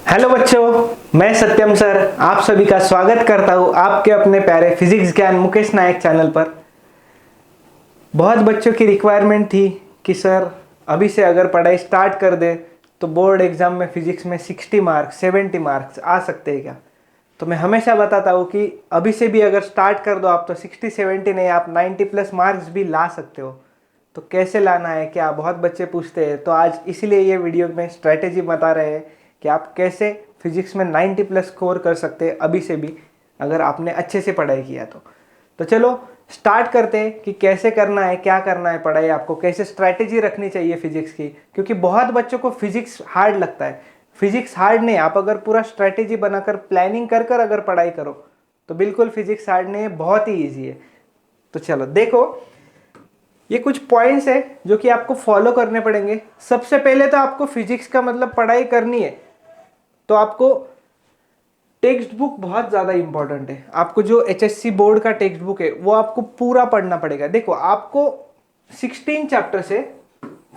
Hello बच्चों, मैं सत्यम sir आप सभी का स्वागत करता हूँ आपके अपने प्यारे फिजिक्स ज्ञान मुकेश नायक चैनल पर। बहुत बच्चों की रिक्वायरमेंट थी कि सर अभी से अगर पढ़ाई स्टार्ट कर दे तो बोर्ड एग्जाम में फिजिक्स में 60 मार्क्स 70 मार्क्स आ सकते हैं क्या। तो मैं हमेशा बताता हूँ कि अभी से भी अगर स्टार्ट कर दो आप तो 60-70 नहीं, आप 90 प्लस मार्क्स भी ला सकते हो। तो कैसे लाना है क्या बहुत बच्चे पूछते हैं, तो आज इसीलिए ये वीडियो में स्ट्रैटेजी बता रहे हैं कि आप कैसे फिजिक्स में 90 प्लस स्कोर कर सकते हैं अभी से भी, अगर आपने अच्छे से पढ़ाई किया तो चलो स्टार्ट करते हैं कि कैसे करना है, क्या करना है पढ़ाई, आपको कैसे स्ट्रैटेजी रखनी चाहिए फिजिक्स की। क्योंकि बहुत बच्चों को फिजिक्स हार्ड लगता है। फिजिक्स हार्ड नहीं, आप अगर पूरा स्ट्रैटेजी बनाकर प्लानिंग कर कर अगर पढ़ाई करो तो बिल्कुल फिजिक्स हार्ड नहीं है, बहुत ही ईजी है। तो चलो देखो, ये कुछ पॉइंट्स है जो कि आपको फॉलो करने पड़ेंगे। सबसे पहले तो आपको फिजिक्स का मतलब पढ़ाई करनी है तो आपको टेक्स्ट बुक बहुत ज़्यादा इंपॉर्टेंट है। आपको जो एचएससी बोर्ड का टेक्स्ट बुक है वो आपको पूरा पढ़ना पड़ेगा। देखो आपको 16 चैप्टर्स है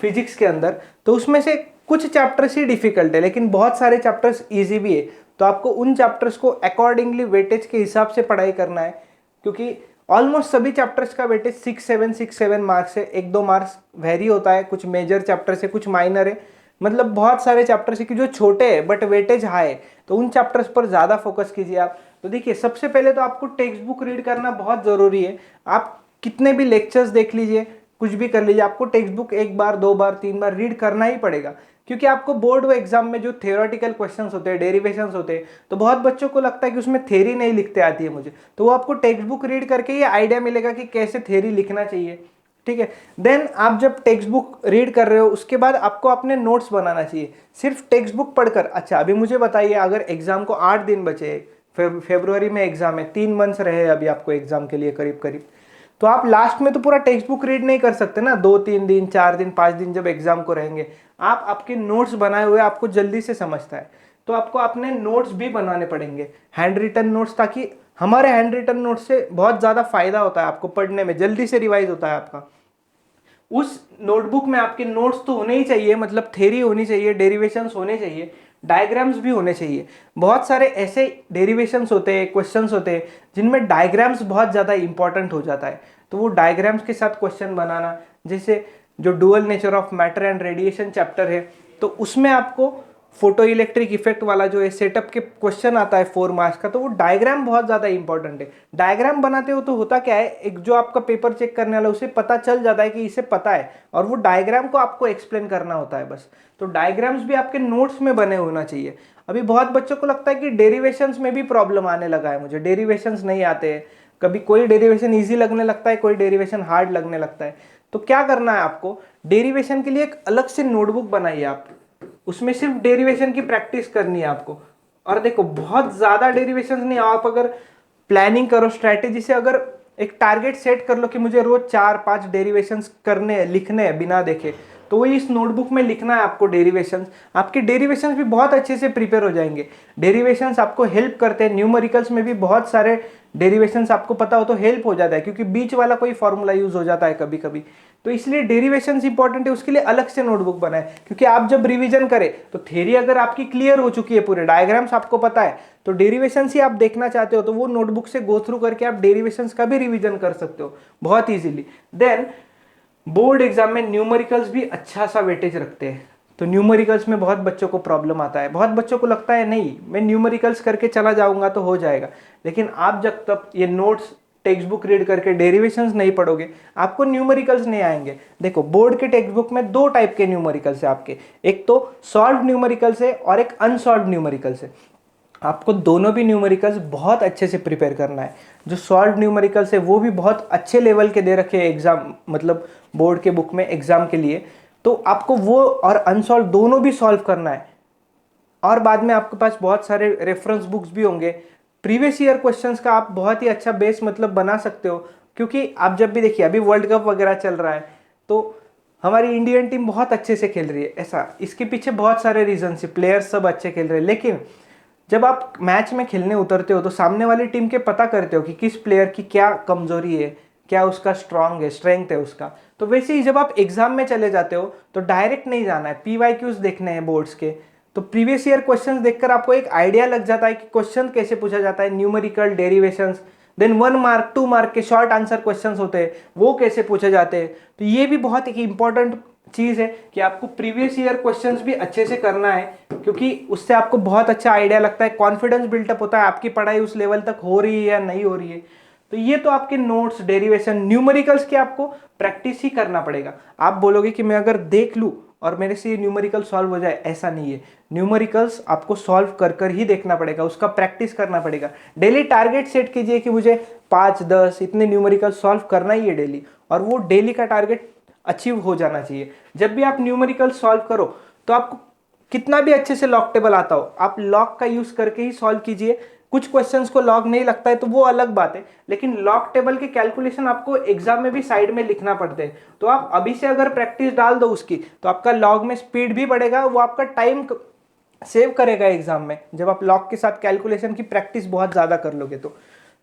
फिजिक्स के अंदर, तो उसमें से कुछ चैप्टर्स ही डिफिकल्ट है लेकिन बहुत सारे चैप्टर्स इजी भी है। तो आपको उन चैप्टर्स को अकॉर्डिंगली वेटेज के हिसाब से पढ़ाई करना है, क्योंकि ऑलमोस्ट सभी चैप्टर्स का वेटेज 6-7 मार्क्स है। 1-2 मार्क्स वेरी होता है, कुछ मेजर चैप्टर्स है कुछ माइनर है। मतलब बहुत सारे चैप्टर्स है कि जो छोटे हैं बट वेटेज हाई है, तो उन चैप्टर्स पर ज़्यादा फोकस कीजिए आप। तो देखिए सबसे पहले तो आपको टेक्स्ट बुक रीड करना बहुत ज़रूरी है। आप कितने भी लेक्चर्स देख लीजिए, कुछ भी कर लीजिए, आपको टेक्स्ट बुक 1 बार 2 बार 3 बार रीड करना ही पड़ेगा। क्योंकि आपको बोर्ड व एग्जाम में जो थियोरेटिकल क्वेश्चंस होते हैं, डेरिवेशंस होते हैं, तो बहुत बच्चों को लगता है कि उसमें थ्योरी नहीं लिखते आती है मुझे, तो वो आपको टेक्स्ट बुक रीड करके ये आइडिया मिलेगा कि कैसे थ्योरी लिखना चाहिए। ठीक है, देन आप जब टेक्स्ट बुक रीड कर रहे हो उसके बाद आपको अपने नोट्स बनाना चाहिए। सिर्फ टेक्स्ट बुक पढ़कर, अच्छा अभी मुझे बताइए, अगर एग्जाम को 8 दिन बचे, फेब्रुवरी में एग्जाम है, 3 मंथ्स रहे अभी आपको एग्जाम के लिए करीब करीब, तो आप लास्ट में तो पूरा टेक्स्ट बुक रीड नहीं कर सकते ना। 2-3 दिन 4 दिन 5 दिन जब एग्जाम को रहेंगे, आप आपके नोट्स बनाए हुए आपको जल्दी से समझता है, तो आपको अपने नोट्स भी बनाने पड़ेंगे, हैंड रिटन नोट्स, ताकि हमारे हैंड रिटन नोट्स से बहुत ज़्यादा फायदा होता है आपको पढ़ने में, जल्दी से रिवाइज होता है आपका। उस नोटबुक में आपके नोट्स तो होने ही चाहिए, मतलब थ्योरी होनी चाहिए, डेरिवेशंस होने चाहिए, डायग्राम्स भी होने चाहिए। बहुत सारे ऐसे डेरिवेशंस होते हैं, क्वेश्चंस होते हैं जिनमें डायग्राम्स बहुत ज़्यादा इंपॉर्टेंट हो जाता है, तो वो डायग्राम्स के साथ क्वेश्चन बनाना, जैसे जो dual nature of matter and radiation chapter है, तो उसमें आपको फोटो इलेक्ट्रिक इफेक्ट वाला जो है सेटअप के क्वेश्चन आता है 4 मार्क्स का, तो वो डायग्राम बहुत ज़्यादा इंपॉर्टेंट है। डायग्राम बनाते हो तो होता क्या है, एक जो आपका पेपर चेक करने वाला उसे पता चल जाता है कि इसे पता है, और वो डायग्राम को आपको एक्सप्लेन करना होता है बस। तो डायग्राम्स भी आपके नोट्स में बने होना चाहिए। अभी बहुत बच्चों को लगता है कि डेरिवेशंस में भी प्रॉब्लम आने लगा है, मुझे डेरिवेशंस नहीं आते हैं, कभी कोई डेरिवेशन ईजी लगने लगता है, कोई डेरिवेशन हार्ड लगने लगता है। तो क्या करना है आपको, डेरिवेशन के लिए एक अलग से नोटबुक बनाइए आप, उसमें सिर्फ डेरिवेशन की प्रैक्टिस करनी है आपको। और देखो बहुत ज्यादा डेरिवेशन नहीं, आप अगर प्लानिंग करो स्ट्रैटेजी से, अगर एक टारगेट सेट कर लो कि मुझे रोज 4-5 डेरिवेशंस करने हैं, लिखने हैं बिना देखे, तो वही इस नोटबुक में लिखना है आपको डेरिवेशंस। आपके डेरिवेशंस भी बहुत अच्छे से प्रिपेयर हो जाएंगे। डेरिवेशंस आपको हेल्प करते हैं, न्यूमेरिकल्स में भी बहुत सारे डेरिवेशंस आपको पता हो तो हेल्प हो जाता है, क्योंकि बीच वाला कोई फॉर्मूला यूज हो जाता है कभी कभी, तो इसलिए डेरिवेशंस इंपॉर्टेंट है, उसके लिए अलग से नोटबुक बनाए। क्योंकि आप जब रिवीजन करें तो थ्योरी अगर आपकी क्लियर हो चुकी है, पूरे डायग्राम्स आपको पता है, तो डेरिवेशंस ही आप देखना चाहते हो तो वो नोटबुक से गो थ्रू करके आप डेरिवेशंस का भी रिवीजन कर सकते हो बहुत इजीली। देन बोर्ड एग्जाम में न्यूमेरिकल्स भी अच्छा सा वेटेज रखते हैं, तो न्यूमेरिकल्स में बहुत बच्चों को प्रॉब्लम आता है। बहुत बच्चों को लगता है नहीं मैं न्यूमेरिकल्स करके चला जाऊंगा तो हो जाएगा, लेकिन आप जब तक ये नोट्स टेक्स्ट बुक रीड करके डेरिवेशंस नहीं पढ़ोगे आपको न्यूमेरिकल्स नहीं आएंगे। देखो बोर्ड के टेक्स्ट बुक में 2 टाइप के न्यूमेरिकल्स है आपके, एक तो सॉल्व न्यूमेरिकल्स है और एक अनसॉल्व न्यूमेरिकल्स है। आपको दोनों भी न्यूमेरिकल्स बहुत अच्छे से प्रिपेयर करना है। जो सॉल्व न्यूमेरिकल्स है वो भी बहुत अच्छे लेवल के दे रखे हैं एग्जाम, मतलब बोर्ड के बुक में एग्जाम के लिए, तो आपको वो और अनसॉल्व दोनों भी सॉल्व करना है। और बाद में आपके पास बहुत सारे रेफरेंस बुक्स भी होंगे, प्रीवियस ईयर क्वेश्चंस का आप बहुत ही अच्छा बेस मतलब बना सकते हो। क्योंकि आप जब भी देखिए अभी वर्ल्ड कप वगैरह चल रहा है, तो हमारी इंडियन टीम बहुत अच्छे से खेल रही है, ऐसा इसके पीछे बहुत सारे रीजन है, प्लेयर्स सब अच्छे खेल रहे हैं, लेकिन जब आप मैच में खेलने उतरते हो तो सामने वाली टीम के पता करते हो कि किस प्लेयर की क्या कमजोरी है, क्या उसका स्ट्रांग है, स्ट्रेंथ है उसका। तो वैसे ही जब आप एग्जाम में चले जाते हो तो डायरेक्ट नहीं जाना है, पीवाईक्यूज देखने हैं बोर्ड्स के, तो प्रीवियस ईयर क्वेश्चंस देखकर आपको एक आइडिया लग जाता है कि क्वेश्चन कैसे पूछा जाता है, numerical derivations, then 1 mark 2 mark के शॉर्ट आंसर क्वेश्चंस होते हैं वो कैसे पूछे जाते हैं। तो ये भी बहुत एक इंपॉर्टेंट चीज है कि आपको प्रीवियस ईयर क्वेश्चंस भी अच्छे से करना है, क्योंकि उससे आपको बहुत अच्छा आइडिया लगता है, कॉन्फिडेंस बिल्टअप होता है, आपकी पढ़ाई उस लेवल तक हो रही है या नहीं हो रही है। तो ये तो आपके नोट्स, डेरिवेशन, न्यूमेरिकल्स की आपको प्रैक्टिस ही करना पड़ेगा। आप बोलोगे कि मैं अगर देख लूँ और मेरे से ये न्यूमेरिकल सॉल्व हो जाए, ऐसा नहीं है। न्यूमेरिकल्स आपको सॉल्व कर कर ही देखना पड़ेगा, उसका प्रैक्टिस करना पड़ेगा। डेली टारगेट सेट कीजिए कि मुझे 5-10 इतने न्यूमेरिकल सॉल्व करना ही है डेली, और वो डेली का टारगेट अचीव हो जाना चाहिए। जब भी आप न्यूमेरिकल सॉल्व करो तो आपको कितना भी अच्छे से लॉग टेबल आता हो, आप लॉग का यूज करके ही सॉल्व कीजिए। कुछ क्वेश्चंस को लॉग नहीं लगता है तो वो अलग बात है, लेकिन लॉग टेबल के कैलकुलेशन आपको एग्जाम में भी साइड में लिखना पड़ते हैं। तो आप अभी से अगर प्रैक्टिस डाल दो उसकी, तो आपका लॉग में स्पीड भी बढ़ेगा, वो आपका टाइम सेव करेगा एग्जाम में, जब आप लॉग के साथ कैलकुलेशन की प्रैक्टिस बहुत ज्यादा कर लोगे तो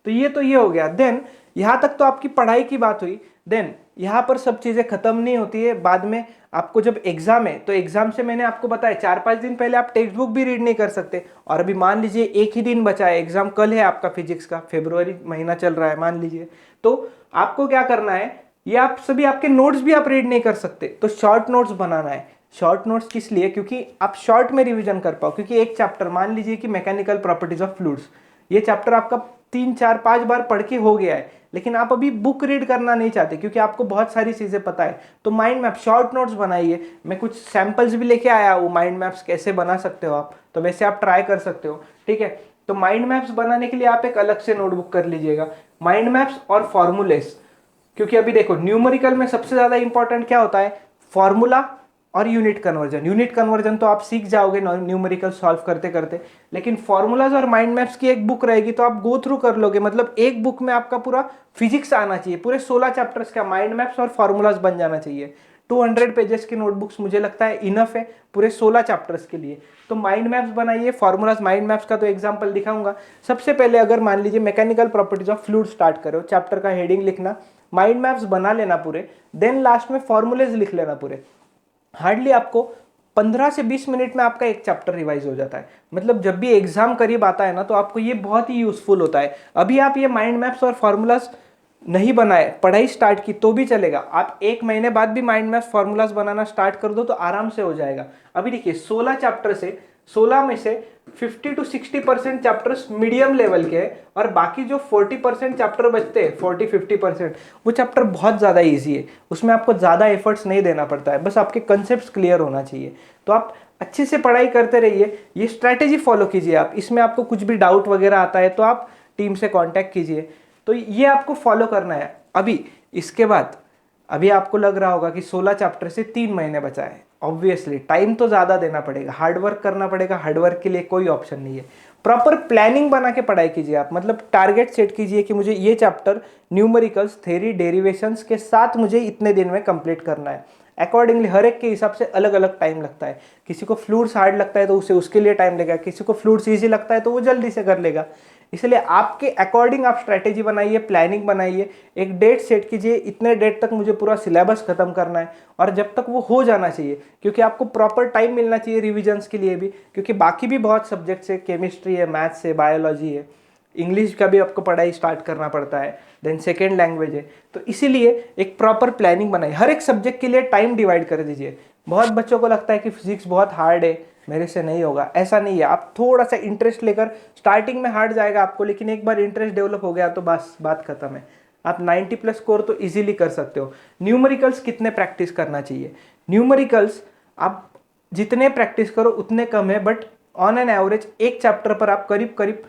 ये हो गया। देन यहां तक तो आपकी पढ़ाई की बात हुई। देन यहां पर सब चीजें खत्म नहीं होती है, बाद में आपको जब एग्जाम है तो एग्जाम से मैंने आपको बताया 4-5 दिन पहले आप टेक्स्ट बुक भी रीड नहीं कर सकते। और अभी मान लीजिए एक ही दिन बचा है, एग्जाम कल है आपका फिजिक्स का, फरवरी महीना चल रहा है मान लीजिए, तो आपको क्या करना है, ये आप सभी आपके नोट्स भी आप रीड नहीं कर सकते, तो शॉर्ट नोट्स बनाना है। शॉर्ट नोट्स किस लिए, क्योंकि आप शॉर्ट में रिवीजन कर पाओ। क्योंकि एक चैप्टर मान लीजिए कि मैकेनिकल प्रॉपर्टीज ऑफ फ्लूइड्स, ये चैप्टर आपका 3-4-5 बार पढ़ के हो गया है, लेकिन आप अभी बुक रीड करना नहीं चाहते क्योंकि आपको बहुत सारी चीजें पता है, तो माइंड मैप, शॉर्ट नोट्स बनाइए। मैं कुछ सैंपल्स भी लेके आया हूँ, माइंड मैप्स कैसे बना सकते हो आप, तो वैसे आप ट्राई कर सकते हो, ठीक है। तो माइंड मैप्स बनाने के लिए आप एक अलग से नोटबुक कर लीजिएगा, माइंड मैप्स और फॉर्मूलेस। क्योंकि अभी देखो न्यूमेरिकल में सबसे ज्यादा इंपॉर्टेंट क्या होता है, फॉर्मूला और यूनिट कन्वर्जन। यूनिट कन्वर्जन तो आप सीख जाओगे न्यूमेरिकल सॉल्व करते करते, लेकिन फॉर्मूलाज और माइंड मैप्स की एक बुक रहेगी तो आप गो थ्रू कर लोगे। मतलब एक बुक में आपका पूरा फिजिक्स आना चाहिए, पूरे 16 चैप्टर्स का माइंड मैप्स और फॉर्मूलाज बन जाना चाहिए। 200 पेजेस की नोटबुक्स मुझे लगता है इनफ है पूरे 16 चैप्टर्स के लिए। तो माइंड मैप्स बनाइए, फॉर्मूलाज, माइंड मैप्स का तो एग्जांपल दिखाऊंगा। सबसे पहले अगर मान लीजिए mechanical properties of fluid start करो, चैप्टर का हेडिंग लिखना, माइंड मैप्स बना लेना पूरे, देन लास्ट में फॉर्मूलेज लिख लेना पूरे। हार्डली आपको 15 से 20 मिनट में आपका एक चैप्टर रिवाइज हो जाता है। मतलब जब भी एग्जाम करीब आता है ना, तो आपको ये बहुत ही यूजफुल होता है। अभी आप ये माइंड मैप्स और फॉर्मूलाज नहीं बनाए, पढ़ाई स्टार्ट की तो भी चलेगा, आप 1 महीने बाद भी माइंड मैप्स फॉर्मूलाज बनाना स्टार्ट कर दो तो आराम से हो जाएगा। अभी देखिए 16 चैप्टर से 16 में से 50-60% चैप्टर्स मीडियम लेवल के हैं, और बाकी जो 40% चैप्टर बचते हैं, 40-50%, वो चैप्टर बहुत ज़्यादा इजी है, उसमें आपको ज़्यादा एफर्ट्स नहीं देना पड़ता है, बस आपके कंसेप्ट क्लियर होना चाहिए। तो आप अच्छे से पढ़ाई करते रहिए, ये स्ट्रैटेजी फॉलो कीजिए आप। इसमें आपको कुछ भी डाउट वगैरह आता है तो आप टीम से कॉन्टैक्ट कीजिए। तो ये आपको फॉलो करना है। अभी इसके बाद अभी आपको लग रहा होगा कि 16 चैप्टर से 3 महीने बचा है, ऑब्वियसली टाइम तो ज़्यादा देना पड़ेगा, हार्डवर्क करना पड़ेगा, हार्डवर्क के लिए कोई ऑप्शन नहीं है। प्रॉपर प्लानिंग बना के पढ़ाई कीजिए आप, मतलब टारगेट सेट कीजिए कि मुझे ये चैप्टर न्यूमेरिकल्स, थ्योरी, डेरिवेशंस के साथ मुझे इतने दिन में कंप्लीट करना है। अकॉर्डिंगली हर एक के हिसाब से अलग अलग टाइम लगता है। किसी को फ्लूइड्स हार्ड लगता है तो उसे उसके लिए टाइम लगेगा, किसी को फ्लूइड्स ईजी लगता है तो वो जल्दी से कर लेगा। इसलिए आपके अकॉर्डिंग आप स्ट्रैटेजी बनाइए, प्लानिंग बनाइए, एक डेट सेट कीजिए, इतने डेट तक मुझे पूरा सिलेबस खत्म करना है, और जब तक वो हो जाना चाहिए, क्योंकि आपको प्रॉपर टाइम मिलना चाहिए रिविजन्स के लिए भी, क्योंकि बाकी भी बहुत सब्जेक्ट्स है, केमिस्ट्री है, मैथ्स है, बायोलॉजी है, इंग्लिश का भी आपको पढ़ाई स्टार्ट करना पड़ता है, देन सेकेंड लैंग्वेज है। तो इसीलिए एक प्रॉपर प्लानिंग बनाइए, हर एक सब्जेक्ट के लिए टाइम डिवाइड कर दीजिए। बहुत बच्चों को लगता है कि फिजिक्स बहुत हार्ड है, मेरे से नहीं होगा, ऐसा नहीं है। आप थोड़ा सा इंटरेस्ट लेकर, स्टार्टिंग में हार्ड जाएगा आपको, लेकिन एक बार इंटरेस्ट डेवलप हो गया तो बस बात खत्म है। आप 90+ स्कोर तो इजीली कर सकते हो। न्यूमेरिकल्स कितने प्रैक्टिस करना चाहिए, न्यूमेरिकल्स आप जितने प्रैक्टिस करो उतने कम है, बट ऑन एन एवरेज एक चैप्टर पर आप करीब करीब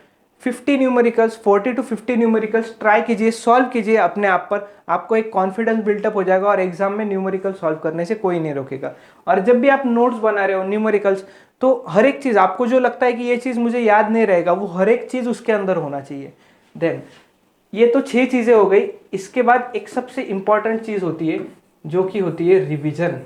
50 न्यूमेरिकल्स, 40-50 न्यूमेरिकल्स ट्राई कीजिए, सॉल्व कीजिए अपने आप पर, आपको एक कॉन्फिडेंस बिल्टअप हो जाएगा और एग्जाम में न्यूमेरिकल सॉल्व करने से कोई नहीं रोकेगा। और जब भी आप नोट्स बना रहे हो न्यूमेरिकल्स, तो हर एक चीज़ आपको जो लगता है कि ये चीज़ मुझे याद नहीं रहेगा, वो हर एक चीज़ उसके अंदर होना चाहिए। देन ये तो 6 चीज़ें हो गई। इसके बाद एक सबसे इंपॉर्टेंट चीज़ होती है जो कि होती है रिविजन।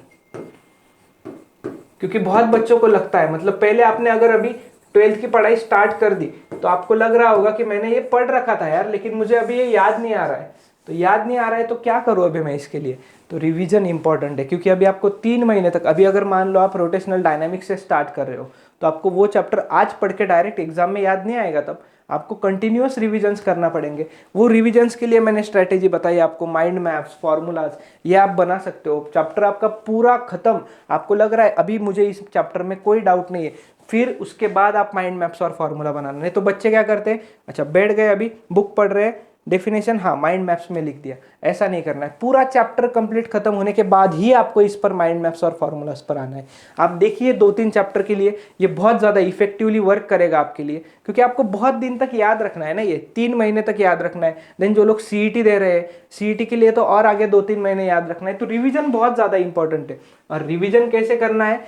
क्योंकि बहुत बच्चों को लगता है, मतलब पहले आपने अगर अभी 12th की पढ़ाई स्टार्ट कर दी तो आपको लग रहा होगा कि मैंने ये पढ़ रखा था यार, लेकिन मुझे अभी ये याद नहीं आ रहा है। तो याद नहीं आ रहा है तो क्या करूँ अभी मैं इसके लिए, तो रिवीजन इंपॉर्टेंट है। क्योंकि अभी आपको 3 महीने तक, अभी अगर मान लो आप रोटेशनल डायनामिक्स से स्टार्ट कर रहे हो तो आपको वो चैप्टर आज पढ़ के डायरेक्ट एग्जाम में याद नहीं आएगा, तब आपको कंटिन्यूअस रिविजन्स करना पड़ेंगे। वो रिविजन्स के लिए मैंने स्ट्रैटेजी बताई आपको, माइंड मैप्स, फॉर्मूलाज, ये आप बना सकते हो। चैप्टर आपका पूरा खत्म, आपको लग रहा है अभी मुझे इस चैप्टर में कोई डाउट नहीं है, फिर उसके बाद आप माइंड मैप्स और फॉर्मूला बनाना। नहीं तो बच्चे क्या करते हैं, अच्छा बैठ गए अभी बुक पढ़ रहे हैं, डेफिनेशन हाँ माइंड मैप्स में लिख दिया, ऐसा नहीं करना है। पूरा चैप्टर कंप्लीट खत्म होने के बाद ही आपको इस पर माइंड मैप्स और फॉर्मूलाज पर आना है। आप देखिए 2-3 चैप्टर के लिए ये बहुत ज़्यादा इफेक्टिवली वर्क करेगा आपके लिए, क्योंकि आपको बहुत दिन तक याद रखना है ना, ये 3 महीने तक याद रखना है। देन जो लोग सीईटी दे रहे हैं, सीईटी के लिए तो और आगे 2-3 महीने याद रखना है। तो रिविजन बहुत ज़्यादा इंपॉर्टेंट है, और रिविजन कैसे करना है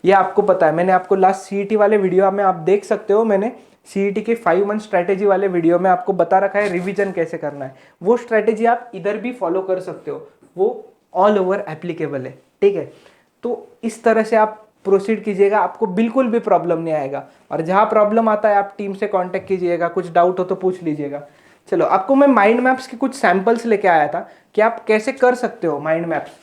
ये आपको पता है। मैंने आपको लास्ट सीईटी वाले वीडियो में आप देख सकते हो, मैंने सीईटी के 5 मंथ स्ट्रैटेजी वाले वीडियो में आपको बता रखा है रिवीजन कैसे करना है। वो स्ट्रैटेजी आप इधर भी फॉलो कर सकते हो, वो ऑल ओवर एप्लीकेबल है, ठीक है। तो इस तरह से आप प्रोसीड कीजिएगा, आपको बिल्कुल भी प्रॉब्लम नहीं आएगा। और जहाँ प्रॉब्लम आता है आप टीम से कांटेक्ट कीजिएगा, कुछ डाउट हो तो पूछ लीजिएगा। चलो आपको मैं माइंड मैप्स के कुछ सैंपल्स लेके आया था कि आप कैसे कर सकते हो माइंड मैप्स।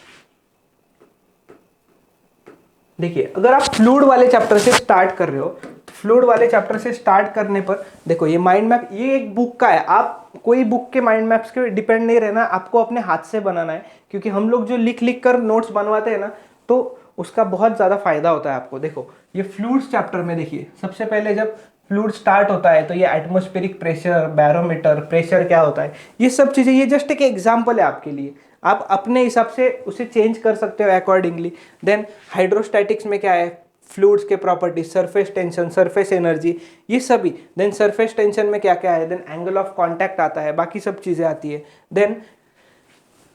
देखिए अगर आप फ्लूइड वाले चैप्टर से स्टार्ट कर रहे हो, तो फ्लूइड वाले चैप्टर से स्टार्ट करने पर देखो ये माइंड मैप, ये एक बुक का है, आप कोई बुक के माइंड मैप्स के डिपेंड नहीं रहना, आपको अपने हाथ से बनाना है। क्योंकि हम लोग जो लिख लिख कर नोट्स बनवाते हैं ना, तो उसका बहुत ज़्यादा फायदा होता है आपको। देखो ये फ्लूइड्स चैप्टर में देखिए, सबसे पहले जब फ्लूइड स्टार्ट होता है तो ये एटमॉस्फेरिक प्रेशर, बैरोमीटर, प्रेशर क्या होता है, ये सब चीज़ें, ये जस्ट एक एग्जाम्पल है आपके लिए, आप अपने हिसाब से उसे चेंज कर सकते हो अकॉर्डिंगली। देन हाइड्रोस्टैटिक्स में क्या है, फ्लूइड्स के properties, surface tension, surface energy, ये सभी। देन सरफेस टेंशन में क्या क्या है, देन एंगल ऑफ कांटेक्ट आता है, बाकी सब चीज़ें आती है। देन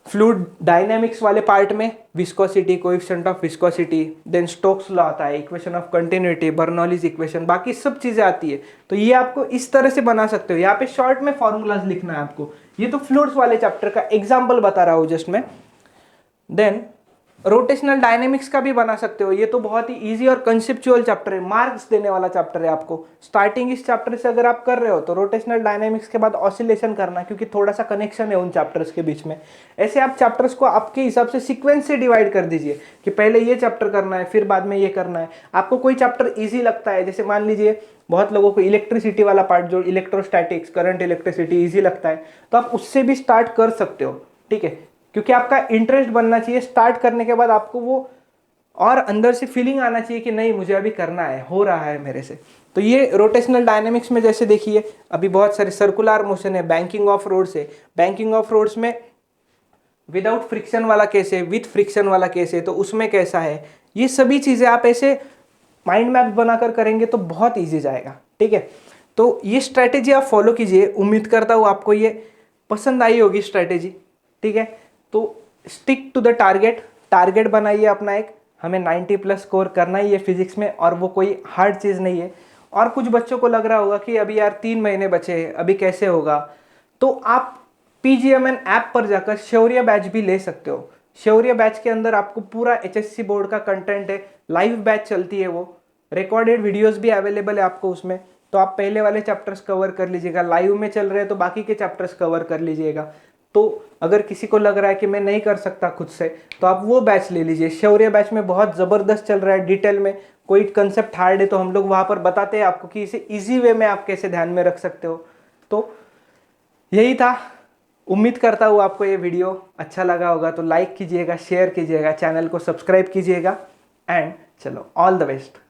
फ्लूइड डायनेमिक्स वाले पार्ट में viscosity, coefficient of viscosity, then Stokes law आता है, equation of continuity, Bernoulli's equation, बाकी सब चीज़ें आती है। तो ये आपको इस तरह से बना सकते हो, यहाँ पे शॉर्ट में फॉर्मूलाज लिखना है आपको। ये तो फ्लूइड्स वाले चैप्टर का एग्जाम्पल बता रहा हूँ जस्ट मैं। देन रोटेशनल डायनेमिक्स का भी बना सकते हो, ये तो बहुत ही इजी और कंसेप्चुअल चैप्टर है, मार्क्स देने वाला चैप्टर है आपको। स्टार्टिंग इस चैप्टर से अगर आप कर रहे हो तो रोटेशनल डायनेमिक्स के बाद ऑसिलेशन करना, क्योंकि थोड़ा सा कनेक्शन है उन चैप्टर्स के बीच में। ऐसे आप चैप्टर्स को आपके हिसाब से सीक्वेंस से डिवाइड कर दीजिए कि पहले ये चैप्टर करना है, फिर बाद में ये करना है। आपको कोई चैप्टर ईजी लगता है, जैसे मान लीजिए बहुत लोगों को इलेक्ट्रिसिटी वाला पार्ट, जो इलेक्ट्रोस्टैटिक्स, करंट, इलेक्ट्रिसिटी ईजी लगता है, तो आप उससे भी स्टार्ट कर सकते हो, ठीक है। क्योंकि आपका इंटरेस्ट बनना चाहिए, स्टार्ट करने के बाद आपको वो और अंदर से फीलिंग आना चाहिए कि नहीं मुझे अभी करना है, हो रहा है मेरे से। तो ये रोटेशनल डायनेमिक्स में जैसे देखिए अभी बहुत सारे सर्कुलर मोशन है, बैंकिंग ऑफ रोड्स है, बैंकिंग ऑफ रोड्स में विदाउट फ्रिक्शन वाला केस है, विथ फ्रिक्शन वाला केस है, तो उसमें कैसा है, ये सभी चीज़ें आप ऐसे माइंड मैप बनाकर करेंगे तो बहुत ईजी जाएगा, ठीक है। तो ये स्ट्रैटेजी आप फॉलो कीजिए, उम्मीद करता हूँ आपको ये पसंद आई होगी स्ट्रैटेजी, ठीक है। तो stick to the target, target बनाइए अपना एक, हमें 90+ स्कोर करना ही है फिजिक्स में, और वो कोई हार्ड चीज़ नहीं है। और कुछ बच्चों को लग रहा होगा कि अभी यार 3 महीने बचे हैं, अभी कैसे होगा, तो आप PGMN ऐप पर जाकर शौर्य बैच भी ले सकते हो। शौर्य बैच के अंदर आपको पूरा HSC बोर्ड का कंटेंट है, लाइव बैच चलती है, वो रिकॉर्डेड वीडियोस भी अवेलेबल है आपको उसमें। तो आप पहले वाले चैप्टर्स कवर कर लीजिएगा, लाइव में चल रहे हैं तो बाकी के चैप्टर्स कवर कर लीजिएगा। तो अगर किसी को लग रहा है कि मैं नहीं कर सकता खुद से, तो आप वो बैच ले लीजिए। शौर्य बैच में बहुत ज़बरदस्त चल रहा है, डिटेल में, कोई कंसेप्ट हार्ड है तो हम लोग वहाँ पर बताते हैं आपको कि इसे इजी वे में आप कैसे ध्यान में रख सकते हो। तो यही था, उम्मीद करता हूँ आपको ये वीडियो अच्छा लगा होगा। तो लाइक कीजिएगा, शेयर कीजिएगा, चैनल को सब्सक्राइब कीजिएगा, एंड चलो ऑल द बेस्ट।